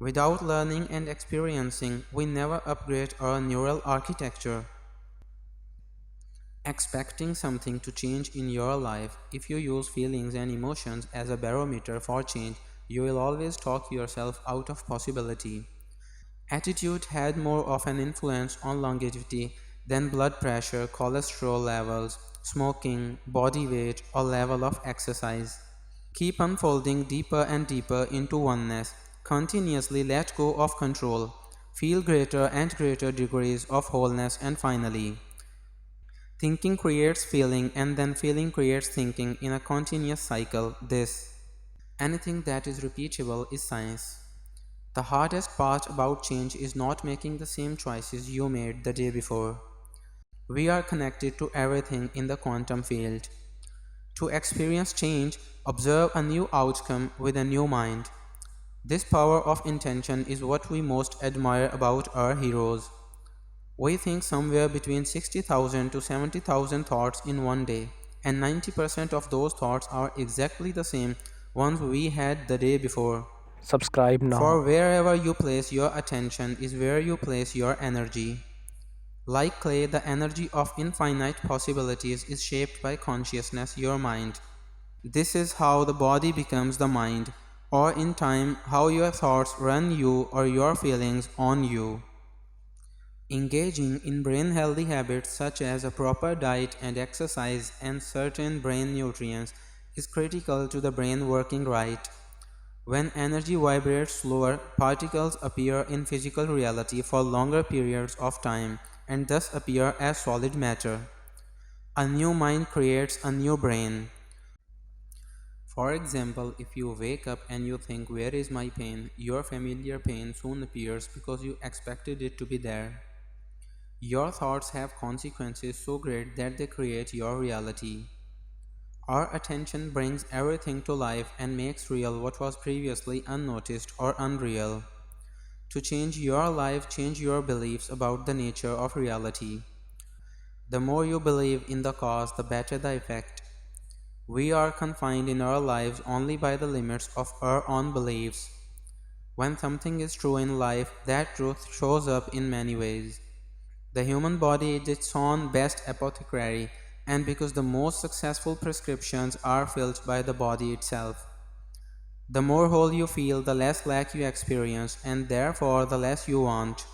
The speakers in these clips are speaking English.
Without learning and experiencing, we never upgrade our neural architecture. Expecting something to change in your life, if you use feelings and emotions as a barometer for change, you will always talk yourself out of possibility. Attitude had more of an influence on longevity than blood pressure, cholesterol levels, smoking, body weight, or level of exercise. Keep unfolding deeper and deeper into oneness. Continuously let go of control. Feel greater and greater degrees of wholeness, and finally, thinking creates feeling, and then feeling creates thinking in a continuous cycle. Anything that is repeatable is science. The hardest part about change is not making the same choices you made the day before. We are connected to everything in the quantum field. To experience change, observe a new outcome with a new mind. This power of intention is what we most admire about our heroes. We think somewhere between 60,000 to 70,000 thoughts in one day, and 90% of those thoughts are exactly the same ones we had the day before. Subscribe For now. wherever you place your attention is where you place your energy. Like clay, the energy of infinite possibilities is shaped by consciousness, your mind. This is how the body becomes the mind, or in time, how your thoughts run you or your feelings on you. Engaging in brain healthy habits such as a proper diet and exercise and certain brain nutrients is critical to the brain working right. When energy vibrates slower, particles appear in physical reality for longer periods of time and thus appear as solid matter. A new mind creates a new brain. For example, if you wake up and you think, "Where is my pain?" your familiar pain soon appears because you expected it to be there. Your thoughts have consequences so great that they create your reality. Our attention brings everything to life and makes real what was previously unnoticed or unreal. To change your life, change your beliefs about the nature of reality. The more you believe in the cause, the better the effect. We are confined in our lives only by the limits of our own beliefs. When something is true in life, that truth shows up in many ways. The human body is its own best apothecary, and because the most successful prescriptions are filled by the body itself. The more whole you feel, the less lack you experience, and therefore the less you want.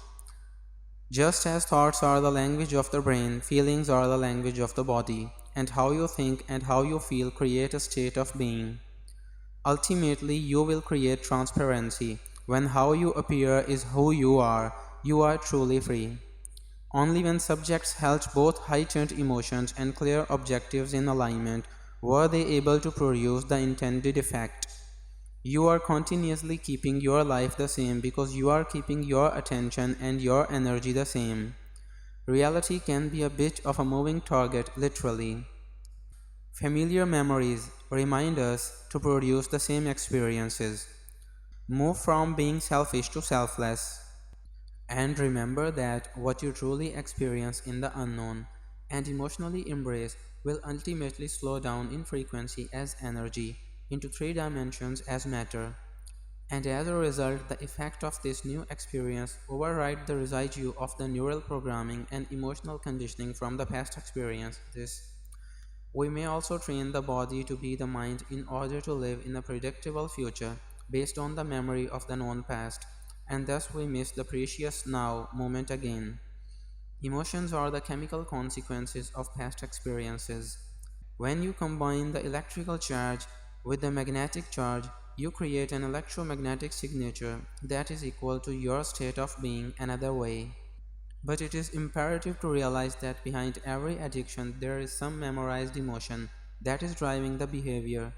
Just as thoughts are the language of the brain, feelings are the language of the body, and how you think and how you feel create a state of being. Ultimately, you will create transparency. When how you appear is who you are truly free. Only when subjects held both heightened emotions and clear objectives in alignment were they able to produce the intended effect. You are continuously keeping your life the same because you are keeping your attention and your energy the same. Reality can be a bit of a moving target, literally. Familiar memories remind us to produce the same experiences. Move from being selfish to selfless. And remember that what you truly experience in the unknown and emotionally embrace will ultimately slow down in frequency as energy into three dimensions as matter. And as a result, the effect of this new experience override the residue of the neural programming and emotional conditioning from the past experience. We may also train the body to be the mind in order to live in a predictable future based on the memory of the known past, and thus we miss the precious now moment again. Emotions are the chemical consequences of past experiences. When you combine the electrical charge with the magnetic charge, you create an electromagnetic signature that is equal to your state of being another way. But it is imperative to realize that behind every addiction there is some memorized emotion that is driving the behavior.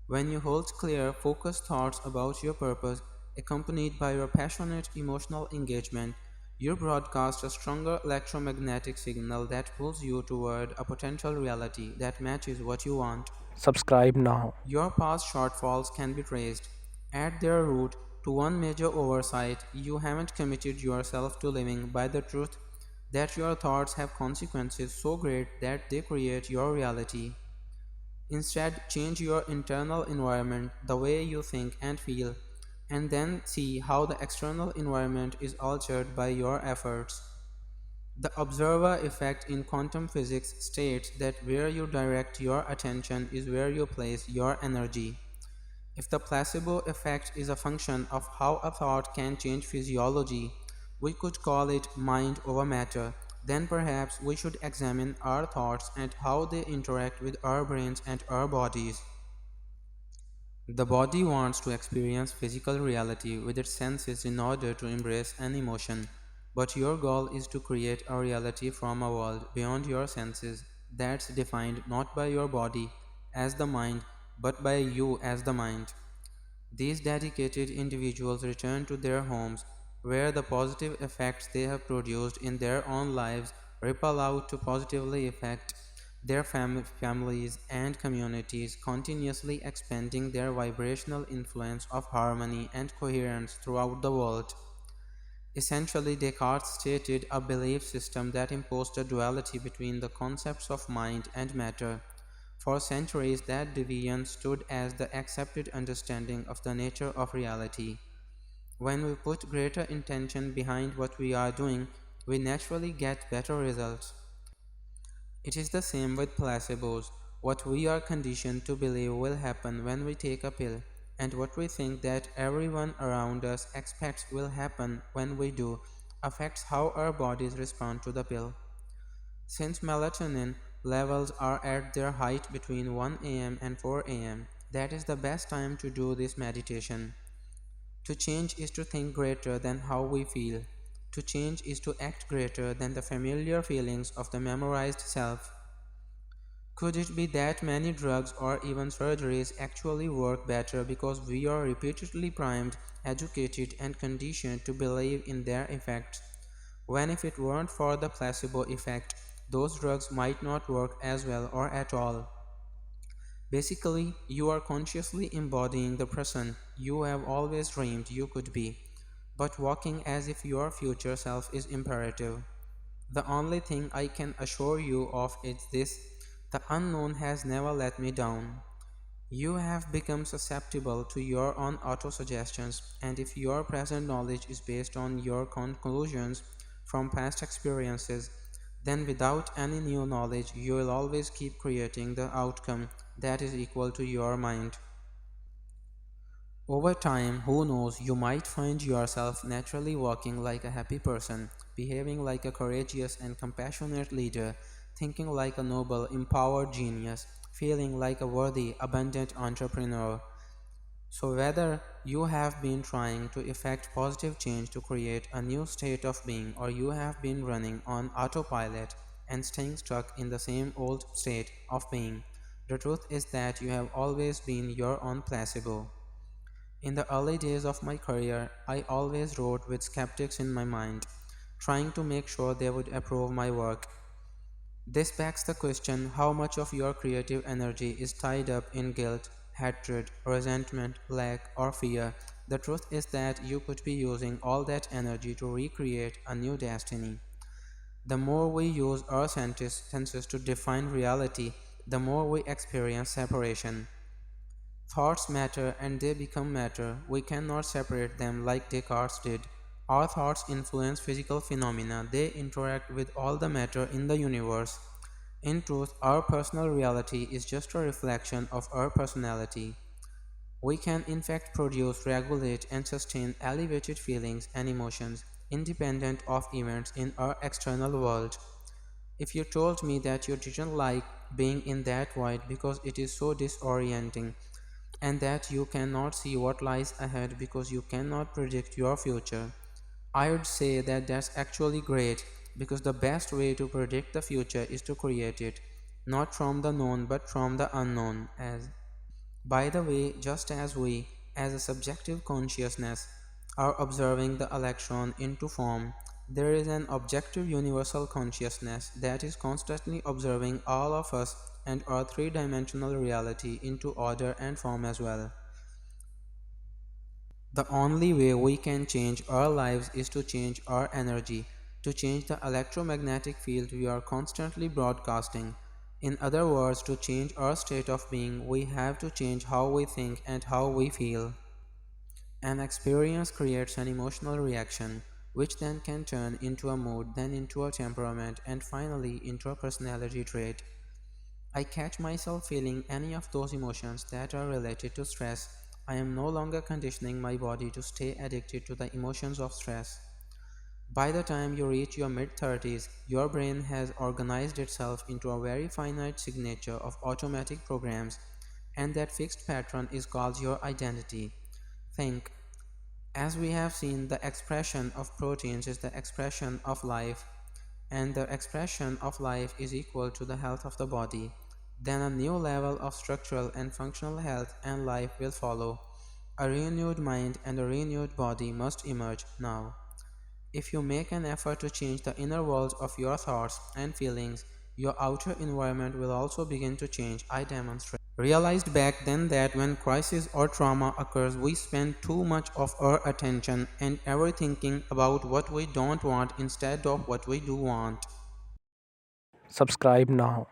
When you hold clear, focused thoughts about your purpose, accompanied by your passionate emotional engagement, you broadcast a stronger electromagnetic signal that pulls you toward a potential reality that matches what you want. Subscribe now. Your past shortfalls can be traced, at their root, to one major oversight: you haven't committed yourself to living by the truth that your thoughts have consequences so great that they create your reality. Instead, change your internal environment, the way you think and feel. and then see how the external environment is altered by your efforts. The observer effect in quantum physics states that where you direct your attention is where you place your energy. If the placebo effect is a function of how a thought can change physiology, we could call it mind over matter, then perhaps we should examine our thoughts and how they interact with our brains and our bodies. The body wants to experience physical reality with its senses in order to embrace an emotion, but your goal is to create a reality from a world beyond your senses that's defined not by your body as the mind but by you as the mind. These dedicated individuals return to their homes, where the positive effects they have produced in their own lives ripple out to positively affect their families and communities, continuously expanding their vibrational influence of harmony and coherence throughout the world. Essentially, Descartes stated a belief system that imposed a duality between the concepts of mind and matter. For centuries, that division stood as the accepted understanding of the nature of reality. When we put greater intention behind what we are doing, we naturally get better results. It is the same with placebos. What we are conditioned to believe will happen when we take a pill, and what we think that everyone around us expects will happen when we do, affects how our bodies respond to the pill. Since melatonin levels are at their height between 1 a.m. and 4 a.m., that is the best time to do this meditation. To change is to think greater than how we feel. To change is to act greater than the familiar feelings of the memorized self. Could it be that many drugs or even surgeries actually work better because we are repeatedly primed, educated, and conditioned to believe in their effects? When if it weren't for the placebo effect, those drugs might not work as well or at all. Basically, you are consciously embodying the person you have always dreamed you could be, but walking as if your future self is imperative. The only thing I can assure you of is this: the unknown has never let me down. You have become susceptible to your own autosuggestions, and if your present knowledge is based on your conclusions from past experiences, then without any new knowledge, you will always keep creating the outcome that is equal to your mind. Over time, who knows, you might find yourself naturally walking like a happy person, behaving like a courageous and compassionate leader, thinking like a noble, empowered genius, feeling like a worthy, abundant entrepreneur. So, whether you have been trying to effect positive change to create a new state of being, or you have been running on autopilot and staying stuck in the same old state of being, the truth is that you have always been your own placebo. In the early days of my career, I always wrote with skeptics in my mind, trying to make sure they would approve my work. This begs the question: how much of your creative energy is tied up in guilt, hatred, resentment, lack, or fear? The truth is that you could be using all that energy to recreate a new destiny. The more we use our senses to define reality, the more we experience separation. Thoughts matter and they become matter. We cannot separate them like Descartes did. Our thoughts influence physical phenomena, they interact with all the matter in the universe. In truth, our personal reality is just a reflection of our personality. We can in fact produce, regulate, and sustain elevated feelings and emotions independent of events in our external world. If you told me that you didn't like being in that void because it is so disorienting, and that you cannot see what lies ahead because you cannot predict your future, I would say that that's actually great because the best way to predict the future is to create it, not from the known but from the unknown. As by the way, just as we, as a subjective consciousness, are observing the electron into form, there is an objective universal consciousness that is constantly observing all of us and our three-dimensional reality into order and form as well. The only way we can change our lives is to change our energy, to change the electromagnetic field we are constantly broadcasting. In other words, to change our state of being, we have to change how we think and how we feel. An experience creates an emotional reaction, which then can turn into a mood, then into a temperament, and finally into a personality trait. I catch myself feeling any of those emotions that are related to stress. I am no longer conditioning my body to stay addicted to the emotions of stress. By the time you reach your mid 30s, your brain has organized itself into a very finite signature of automatic programs, and that fixed pattern is called your identity. Think. As we have seen, the expression of proteins is the expression of life, and the expression of life is equal to the health of the body. Then a new level of structural and functional health and life will follow. A renewed mind and a renewed body must emerge now. If you make an effort to change the inner world of your thoughts and feelings, your outer environment will also begin to change. I demonstrate. Realized back then that when crisis or trauma occurs, we spend too much of our attention and ever thinking about what we don't want instead of what we do want. Subscribe now.